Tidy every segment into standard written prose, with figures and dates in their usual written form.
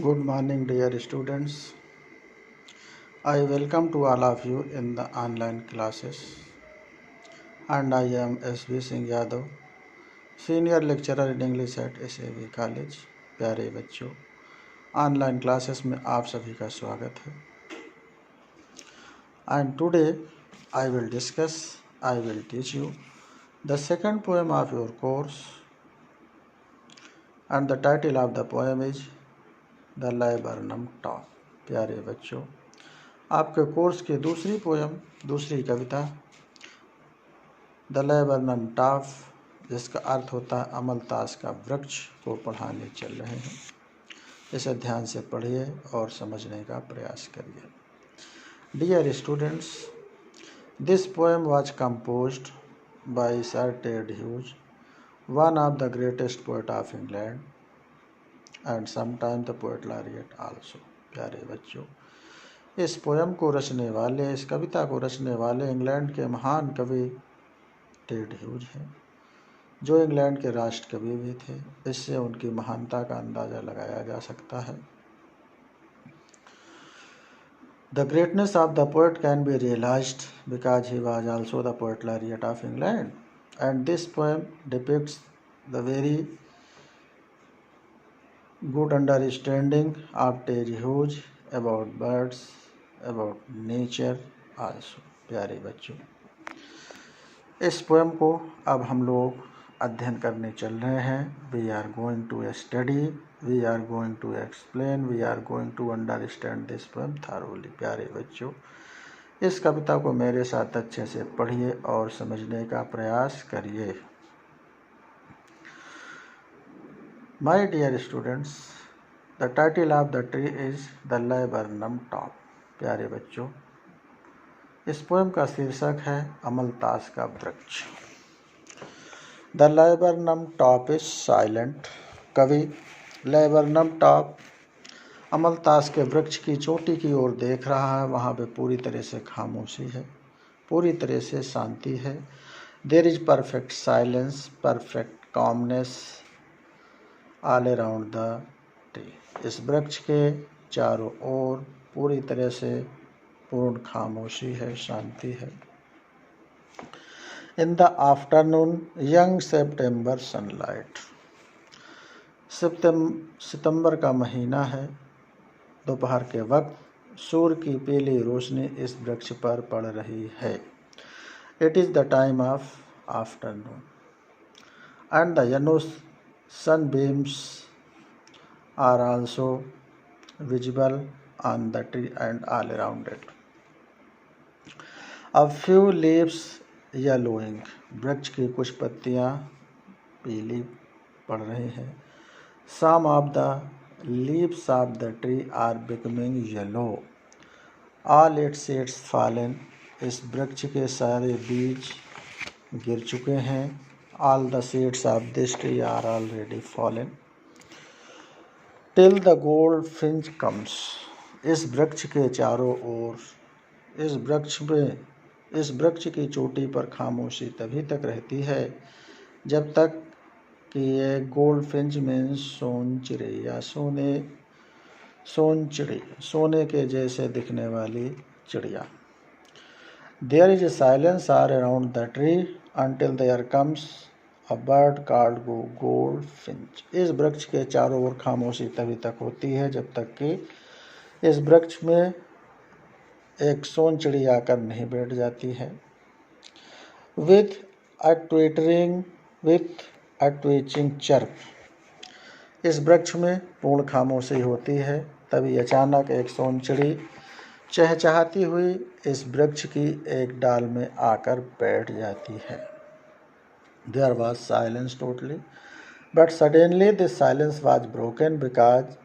Good morning, dear students. I welcome to all of you in the online classes, and I am S.V. Singh Yadav, Senior Lecturer in English at SAV College. प्यारे बच्चों, online classes में आप सभी का स्वागत है. And today I will teach you the second poem of your course, and the title of the poem is The Laburnum Top. प्यारे बच्चों, आपके कोर्स की दूसरी कविता द लेबरनम टॉप, जिसका अर्थ होता है अमलतास का वृक्ष, को पढ़ाने चल रहे हैं. इसे ध्यान से पढ़िए और समझने का प्रयास करिए. Dear students, this poem was composed by sir Ted Hughes, one of the greatest poet of England and sometime the poet laureate also. प्यारे बच्चों, इस कविता को रचने वाले इंग्लैंड के महान कवि टेड ह्यूज हैं, जो इंग्लैंड के राष्ट्र कवि भी थे. इससे उनकी महानता का अंदाज़ा लगाया जा सकता है. The greatness of the poet can be realised because he was also the poet laureate of England, and this poem depicts the very good understanding of Ted Hughes about birds, about nature also. प्यारे बच्चों, इस poem को अब हम लोग अध्ययन करने चल रहे हैं. We are going to study, we are going to explain, we are going to understand this poem thoroughly. प्यारे बच्चों, इस कविता को मेरे साथ अच्छे से पढ़िए और समझने का प्रयास करिए. My dear students, the title of the tree is the laburnum top. प्यारे बच्चों, इस पोएम का शीर्षक है अमलतास का वृक्ष. The laburnum top is silent. कवि लेबरनम टॉप अमलतास के वृक्ष की चोटी की ओर देख रहा है. वहाँ पे पूरी तरह से खामोशी है, पूरी तरह से शांति है. There is perfect silence, perfect calmness all around the tree. इस वृक्ष के चारों ओर पूरी तरह से पूर्ण खामोशी है, शांति है. In the afternoon young September sunlight. सितंबर का महीना है. दोपहर के वक्त सूर्य की पीली रोशनी इस वृक्ष पर पड़ रही है. It is the time of afternoon and the yellow sunbeams are also visible on the tree and all around it. A few leaves yellowing. वृक्ष की कुछ पत्तियाँ पीली पड़ रही हैं. Some of the leaves of the tree are becoming yellow. All its seeds fallen. इस वृक्ष के सारे बीज गिर चुके हैं. All the seeds of this tree are already fallen. Till the goldfinch comes. इस वृक्ष के चारों ओर, इस वृक्ष की चोटी पर खामोशी तभी तक रहती है जब तक कि ये गोल्डफिंच में सोनचिड़ी या सोने के जैसे दिखने वाली चिड़िया. There is a silence all around the tree until there comes a bird called goldfinch. इस वृक्ष के चारों ओर खामोशी तभी तक होती है जब तक कि इस वृक्ष में एक सोनचिड़ी आकर नहीं बैठ जाती है. With a twitching chirp. इस वृक्ष में पूर्ण खामोशी होती है. तभी अचानक एक सोनचिड़ी चहचहाती हुई इस वृक्ष की एक डाल में आकर बैठ जाती है. There was silence totally, but suddenly this silence was broken because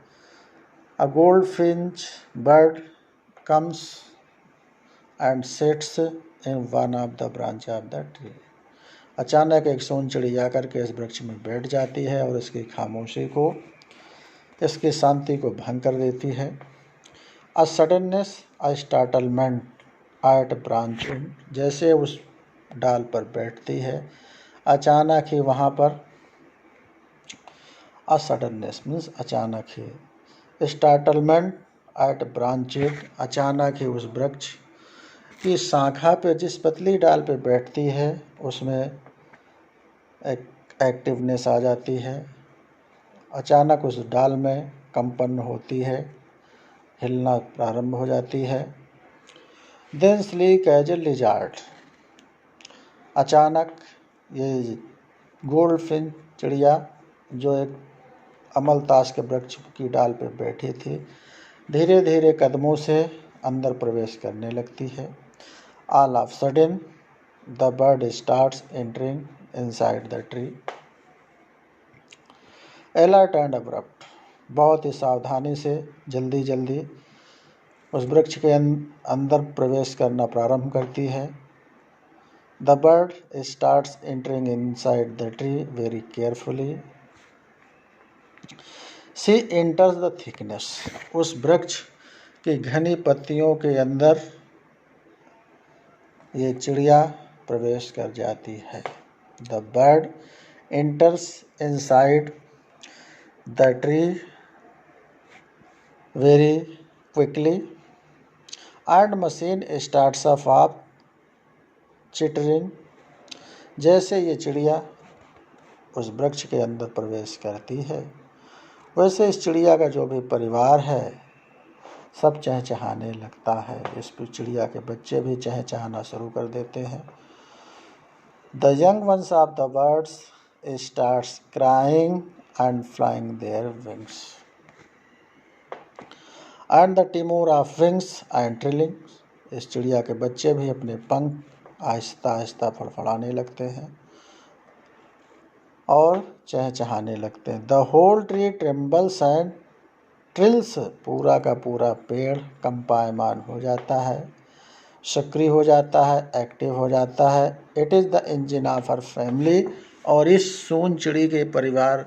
a goldfinch bird comes and sits in one of the branches of the tree. अचानक एक सोनचिड़ी आकर के इस वृक्ष में बैठ जाती है और इसकी खामोशी को, इसकी शांति को भंग कर देती है. A suddenness, a startlement at branch end. जैसे उस डाल पर बैठती है, अचानक ही वहाँ पर, a suddenness means अचानक ही, स्टार्टलमेंट एट ब्रांचेड, अचानक ही उस वृक्ष की शाखा पे जिस पतली डाल पे बैठती है उसमें एक एक्टिवनेस आ जाती है। अचानक उस डाल में कंपन होती है, हिलना प्रारंभ हो जाती है। Then sleek as a lizard, अचानक ये गोल्डफिन चिड़िया जो एक अमलतास के वृक्ष की डाल पर बैठी थी, धीरे धीरे कदमों से अंदर प्रवेश करने लगती है। All of sudden the bird starts entering inside the tree, alert and abrupt, बहुत ही सावधानी से जल्दी जल्दी उस वृक्ष के अंदर प्रवेश करना प्रारंभ करती है। The bird starts entering inside the tree very carefully, she enters the thickness, उस वृक्ष की घनी पत्तियों के अंदर ये चिड़िया प्रवेश कर जाती है। The bird enters inside the tree very quickly and machine starts of chittering, जैसे ये चिड़िया उस वृक्ष के अंदर प्रवेश करती है वैसे इस चिड़िया का जो भी परिवार है सब चहचहाने लगता है। इस चिड़िया के बच्चे भी चहचहाना शुरू कर देते हैं। The young ones of the birds starts crying and flying their wings and the tremor of wings and trilling, इस चिड़िया के बच्चे भी अपने पंख आहिस्ता आहिस्ता फड़फड़ाने लगते हैं और चहचहाने लगते हैं। The whole tree trembles and trills, पूरा का पूरा पेड़ कंपायमान हो जाता है, सक्रिय हो जाता है, एक्टिव हो जाता है। It is the engine of our family, और इस सोन चिड़ी के परिवार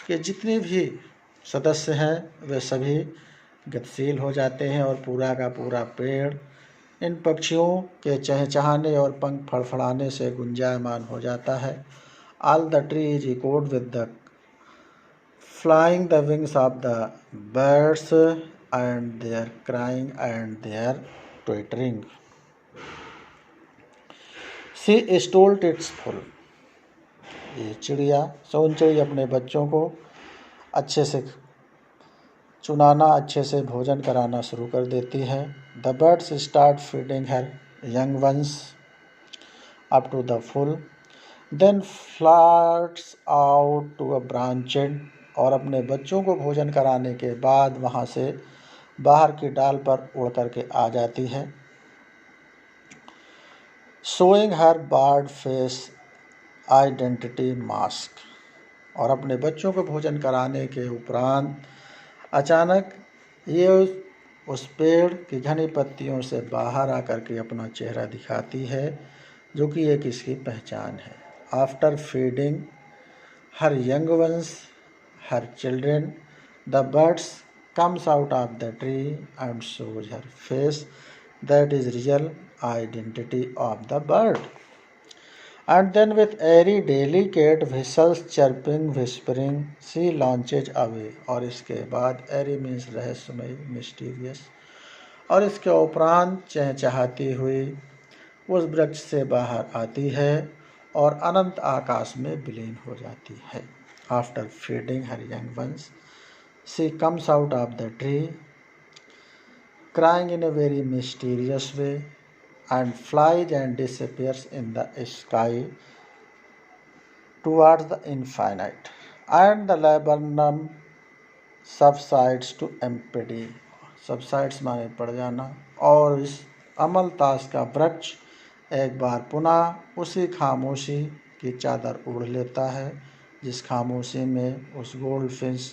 के जितने भी सदस्य हैं वे सभी गतिशील हो जाते हैं और पूरा का पूरा पेड़ इन पक्षियों के चहचहाने और पंख फड़फड़ाने से गुंजायमान हो जाता है। All the tree is echoed with the flying the wings of the birds and their crying and their twittering. She stole its full, ये चिड़िया सोन चिड़ी अपने बच्चों को अच्छे से चुनाना, अच्छे से भोजन कराना शुरू कर देती है। The birds start feeding her young ones up to the full, then flies out to a branch, और अपने बच्चों को भोजन कराने के बाद वहाँ से बाहर की डाल पर उड़ करके आ जाती है। शोइंग हर बर्ड फेस आइडेंटिटी मास्क, और अपने बच्चों को भोजन कराने के उपरांत अचानक ये उस पेड़ की घनी पत्तियों से बाहर आकर के अपना चेहरा दिखाती है जो कि एक इसकी पहचान है। After feeding her young ones, her children, the birds comes out of the tree and shows her face, that is real identity of the bird. And then with airy delicate whistles chirping whispering she launches away, और इसके बाद airy means रहस्यमय mysterious, और इसके उपरांत चहचहाती हुई उस वृक्ष से बाहर आती है और अनंत आकाश में विलीन हो जाती है। After feeding her young ones, she comes out of the tree, crying in a very mysterious way, and flies and disappears in the sky towards the infinite. And the laburnum subsides to empty, subsides माने पड़ जाना, और इस अमलतास का वृक्ष एक बार पुनः उसी खामोशी की चादर ओढ़ लेता है जिस खामोशी में उस गोल्डफिश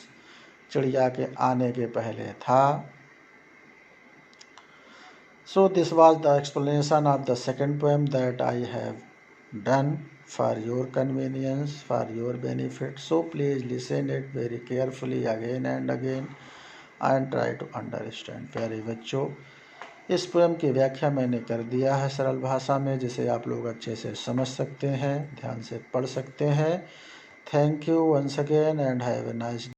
चिड़िया के आने के पहले था। So this was the explanation of the second poem that I have done for your convenience, for your benefit. So please listen it very carefully again and again and try to understand. प्यारे बच्चों, इस poem की व्याख्या मैंने कर दिया है सरल भाषा में, जिसे आप लोग अच्छे से समझ सकते हैं, ध्यान से पढ़ सकते हैं। Thank you once again and have a nice day.